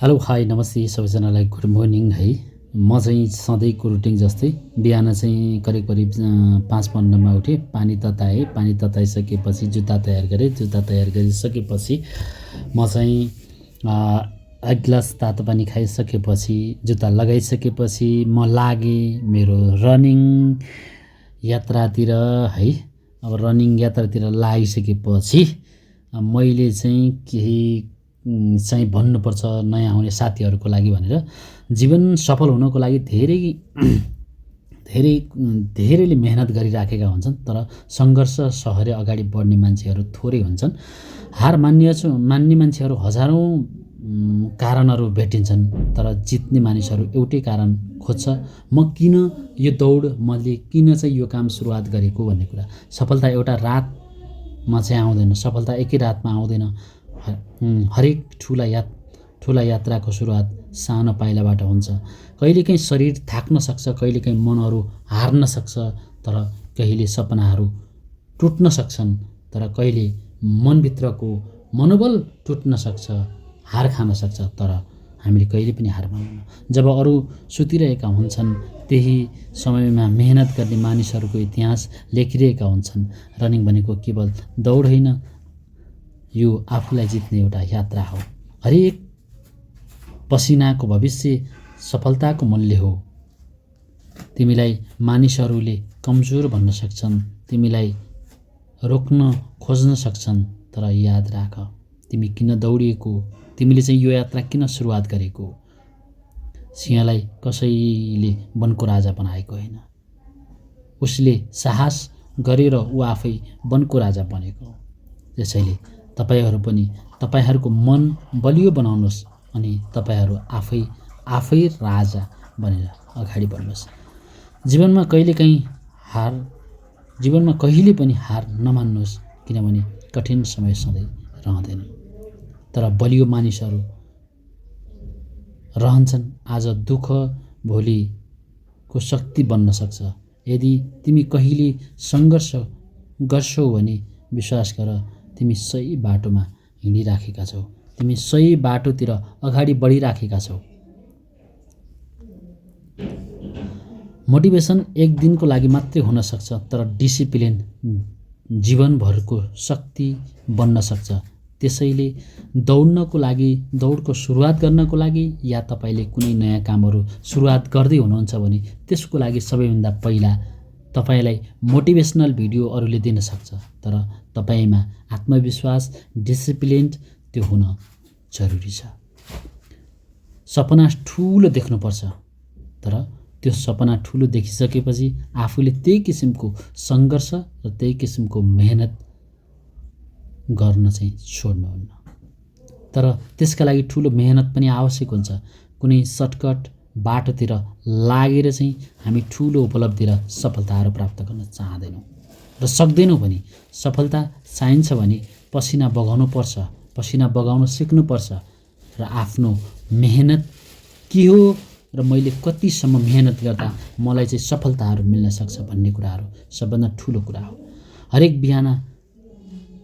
Hello hi नमस्ते सबैजनालाई good morning है। म चाहिँ सधैँको रुटिन जस्तै बिहान चाहिँ करिब 5:15मा उठेँ, पानी तताएँ, पानी तताइसकेपछि जुत्ता तयार गरेँ, जुत्ता तयार गरिसकेपछि म चाहिँ एक गिलास तातो पानी खाइसकेपछि जुत्ता लगाइसकेपछि म लागेँ मेरो रनिङ यात्रातिर है। अब रनिङ यात्रातिर लागिसकेपछि मैले चाहिँ केही चाहिँ भन्नुपर्छ नयाँ आउने साथीहरूको लागि भनेर। जीवन सफल हुनको लागि धेरैले मेहनत गरिराखेका हुन्छन्, तर सङ्घर्ष सहरे अगाडि बढ्ने मान्छेहरू थोरै हुन्छन्। हार मान्ने मान्छेहरू हजारौँ कारणहरू भेटिन्छन्, तर जित्ने मानिसहरू एउटै कारण खोज्छ, म किन यो दौड मैले किन चाहिँ यो काम सुरुवात गरेको भन्ने कुरा। सफलता एउटा रातमा चाहिँ आउँदैन, सफलता एकै रातमा आउँदैन। हरेक ठुला यात्राको सुरुवात सानो पाइलाबाट हुन्छ। कहिलेकाहीँ शरीर थाक्न सक्छ, कहिलेकाहीँ मनहरू हार्न सक्छ, तर कहिले सपनाहरू टुट्न सक्छन्, तर कहिले मनभित्रको मनोबल टुट्न सक्छ, हार खान सक्छ, तर हामीले कहिले पनि हार मान्दैनौँ। जब अरू सुतिरहेका हुन्छन् त्यही समयमा मेहनत गर्ने मानिसहरूको इतिहास लेखिरहेका हुन्छन्। रनिङ भनेको केवल दौड होइन, यो आफूलाई जित्ने एउटा यात्रा हो। हरेक पसिनाको भविष्य सफलताको मूल्य हो। तिमीलाई मानिसहरूले कमजोर भन्न सक्छन्, तिमीलाई रोक्न खोज्न सक्छन्, तर याद राख तिमी किन दौडिएको, तिमीले चाहिँ यो यात्रा किन सुरुवात गरेको। सिंहलाई कसैले वनको राजा बनाएको होइन, उसले साहस गरेर ऊ आफै वनको राजा बनेको। त्यसैले तपाईहरू पनि तपाईहरूको मन बलियो बनाउनुहोस् अनि तपाईहरू आफै राजा बनेर अगाडि बढ्नुहोस्। जीवनमा कहिले पनि हार नमान्नुहोस्, किनभने कठिन समय सधैँ रहँदैन, तर बलियो मानिसहरू रहन्छन्। आज दुःख भोलिको शक्ति बन्न सक्छ। यदि तिमी कहिले सङ्घर्ष गर्छौ भने विश्वास गर, तिमी सही बाटोमा हिँडिराखेका छौ, तिमी सही बाटोतिर अगाडि बढिराखेका छौ। मोटिभेसन एक दिनको लागि मात्रै हुन सक्छ, तर डिसिप्लिन जीवनभरको शक्ति बन्न सक्छ। त्यसैले दौडको सुरुवात गर्नको लागि या तपाईँले कुनै नयाँ कामहरू सुरुवात गर्दै हुनुहुन्छ भने त्यसको लागि सबैभन्दा पहिला तपाईलाई मोटिभेसनल भिडियो अरूले दिन सक्छ, तर तपाईमा आत्मविश्वास डिसिप्लिन त्यो हुन जरुरी छ। सपना ठुलो देख्नुपर्छ, तर त्यो सपना ठुलो देखिसकेपछि आफूले त्यही किसिमको सङ्घर्ष र त्यही किसिमको मेहनत गर्न चाहिँ छोड्नुहुन्न। तर त्यसका लागि ठुलो मेहनत पनि आवश्यक हुन्छ। कुनै सर्टकट बाटोतिर लागेर चाहिँ हामी ठुलो उपलब्धि र सफलताहरू प्राप्त गर्न चाहँदैनौँ र सक्दैनौँ पनि। सफलता चाहिन्छ भने पसिना बगाउनु पर्छ, पसिना बगाउन सिक्नुपर्छ र आफ्नो मेहनत के हो र मैले कतिसम्म मेहनत गर्दा मलाई चाहिँ सफलताहरू मिल्न सक्छ भन्ने कुराहरू सबभन्दा ठुलो कुरा हो। हरेक बिहान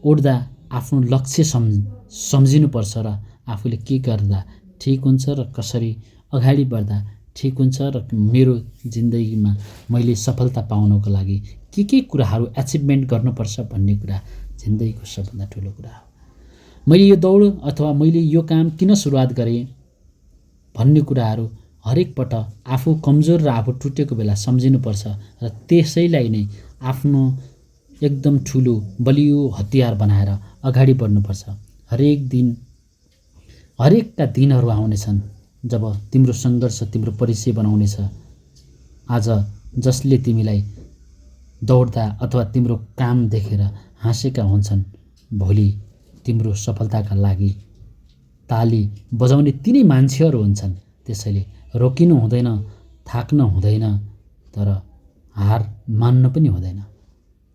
उठ्दा आफ्नो लक्ष्य सम्झिनुपर्छ र आफूले के गर्दा ठिक हुन्छ र कसरी अगाडि बढ्दा ठिक हुन्छ र मेरो जिन्दगीमा मैले सफलता पाउनको लागि के कुराहरू एचिभमेन्ट गर्नुपर्छ भन्ने कुरा जिन्दगीको सबभन्दा ठुलो कुरा हो। मैले यो दौड अथवा मैले यो काम किन सुरुवात गरेँ भन्ने कुराहरू हरेक पटक आफू कमजोर र आफू टुटेको बेला सम्झिनुपर्छ र त्यसैलाई नै आफ्नो एकदम ठुलो बलियो हतियार बनाएर अगाडि बढ्नुपर्छ। हरेकका दिनहरू आउनेछन् जब तिम्रो सङ्घर्ष तिम्रो परिचय बनाउनेछ। आज जसले तिमीलाई दौड्दा अथवा तिम्रो काम देखेर हाँसेका हुन्छन्, भोलि तिम्रो सफलताका लागि ताली बजाउने तिनै मान्छेहरू हुन्छन्। त्यसैले रोकिनु हुँदैन, थाक्न हुँदैन, तर हार मान्न पनि हुँदैन।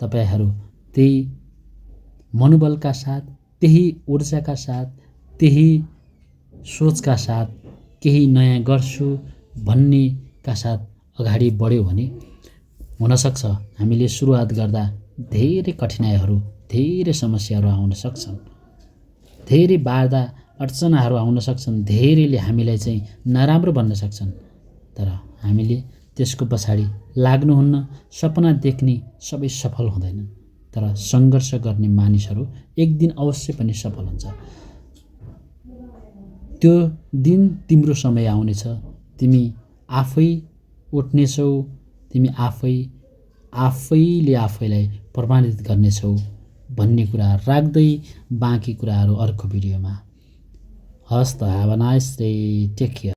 तपाईहरू त्यही मनोबलका साथ, त्यही ऊर्जाका साथ, त्यही सोचका साथ केही नयाँ गर्छु भन्नेका साथ अगाडि बढ्यो भने हुनसक्छ हामीले सुरुवात गर्दा धेरै कठिनाइहरू धेरै समस्याहरू आउन सक्छन्। धेरै अडचनाहरू आउन सक्छन्, धेरैले हामीलाई चाहिँ नराम्रो भन्न सक्छन्, तर हामीले त्यसको पछाडि लाग्नुहुन्न। सपना देख्ने सबै सफल हुँदैनन्, तर सङ्घर्ष गर्ने मानिसहरू एक दिन अवश्य पनि सफल हुन्छ। त्यो दिन तिम्रो समय आउनेछ, तिमी आफै उठ्नेछौ, तिमी आफैले आफैलाई प्रमाणित गर्नेछौ भन्ने कुरा राख्दै बाँकी कुराहरू अर्को भिडियोमा। हस् त, have a nice day, take care.